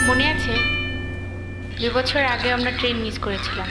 মনে আছে 2 বছর আগে আমরা ট্রেন মিস করেছিলাম।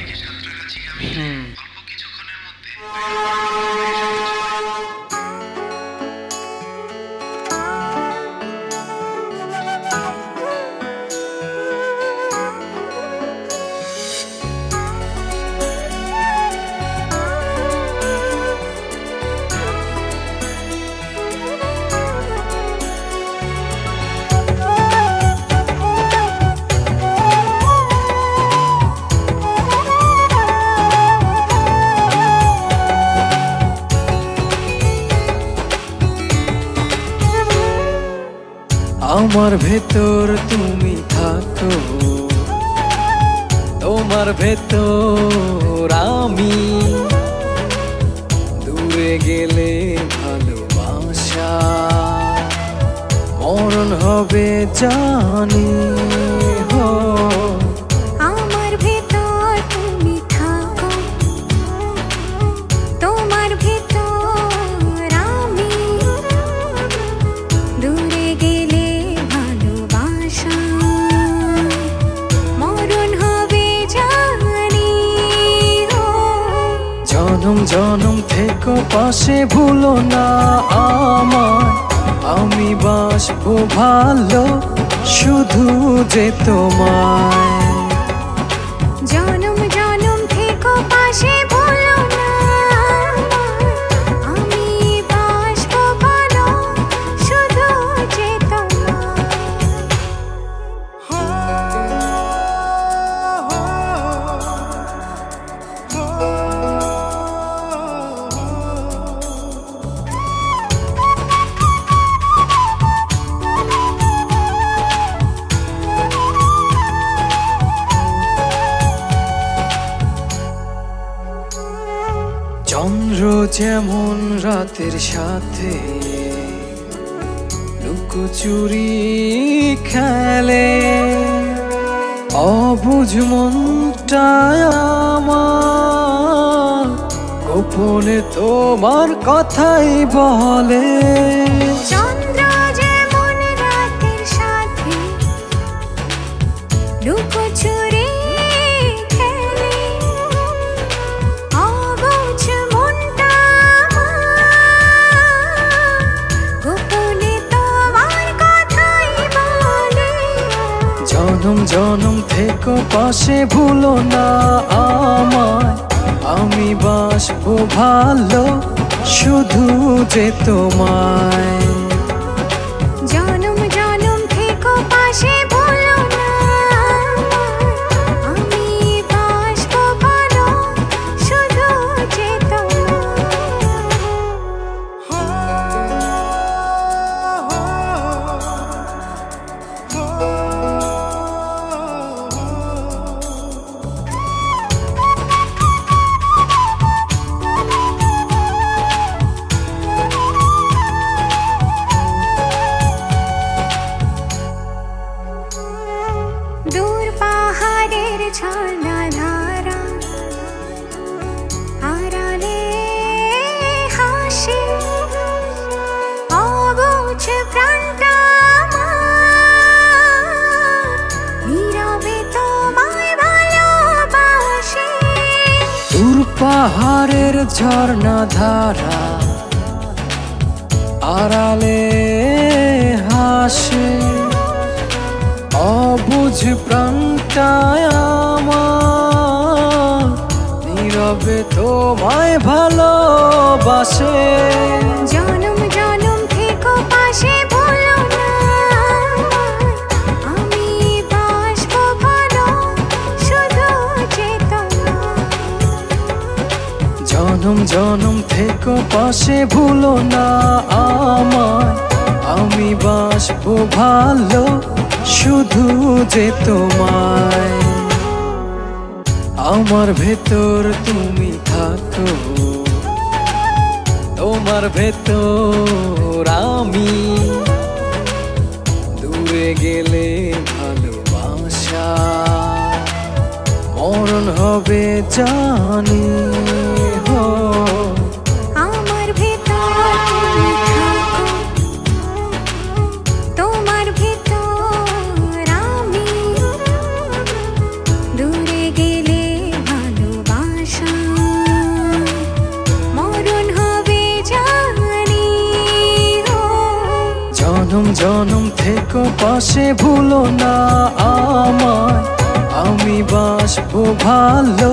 আমার ভেতর তুমি থাকো, তোমার ভেতর আমি, দূরে গেলে ভালোবাসা মরণ হবে জানি। আমার ভেতর তুমি থাকো, তোমার ভেতর আমি, দূরে গেলে ভালোবাসা মরণ হবে জানি। জনম জনম থেকো পাশে, ভুলো না আমায়, আমি বাসবো ভালো শুধু যে তোমায়। জনম জনম থেকো পাশে, ভুলো না আমি বাসবো ভালো শুধু যে তোমায়। চন্দ্র যেমন রাতের সাথে লুকোচুরি খেলে, অবুঝ মনটায় আমার গোপনে তোমার কথাই বলে। চন্দ্র যেমন রাতের সাথে লুকোচুরি খেলে, অবুঝ মনটা গোপনে তোমার কথাই বলে। জনম জনম থেকো পাশে, ভুলো না আমায়, আমি বাসবো ভালো শুধু যে তোমায়। জনম জনম থেকো পাশে, ভুলো না আমি বাসবো ভালো শুধু যে দূর পাহাড়ের ঝর্ণা ধারা আড়ালে হাসে, অবুঝ প্রাণটা নীরবে তোমায় ভালোবাসে। দূর পাহাড়ের ঝর্ণা ধারা আড়ালে হাসে, অবুঝ প্রাণটায় আমার নীরবে তোমায় ভালোবাসে। জনম জনম থেকো পাশে, ভুলো না আমি বাসবো ভালো শুধু যে তোমায়। জনম জনম থেকো পাশে, ভুলো না আমায়, আমি বাসবো ভালো শুধু যে তোমায়। আমার ভেতর তুমি থাকো, তোমার ভেতর আমি, দূরে গেলে ভালোবাসা মরণ হবে জানি। আমার ভেতর তুমি থাকো, তোমার ভেতর আমি, জনম থেকো পাশে ভুলো না আমায়, আমি বাসবো ভালো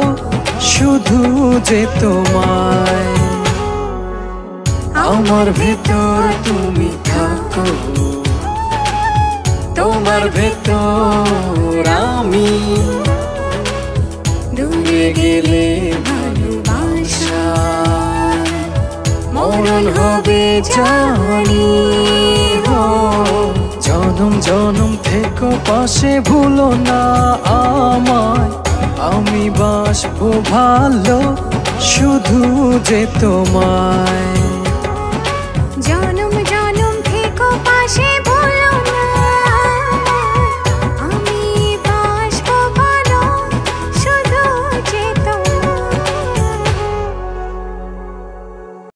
শুধু যে তোমায়। আমার ভেতর তুমি থাকো, তোমার ভেতর আমি, দূরে গেলে ভালোবাসা মরণ হবে জানি। জনম জনম থেকো পাশে ভুলো না আমায়, আমি বাসবো ভালো শুধু যে তোমায়।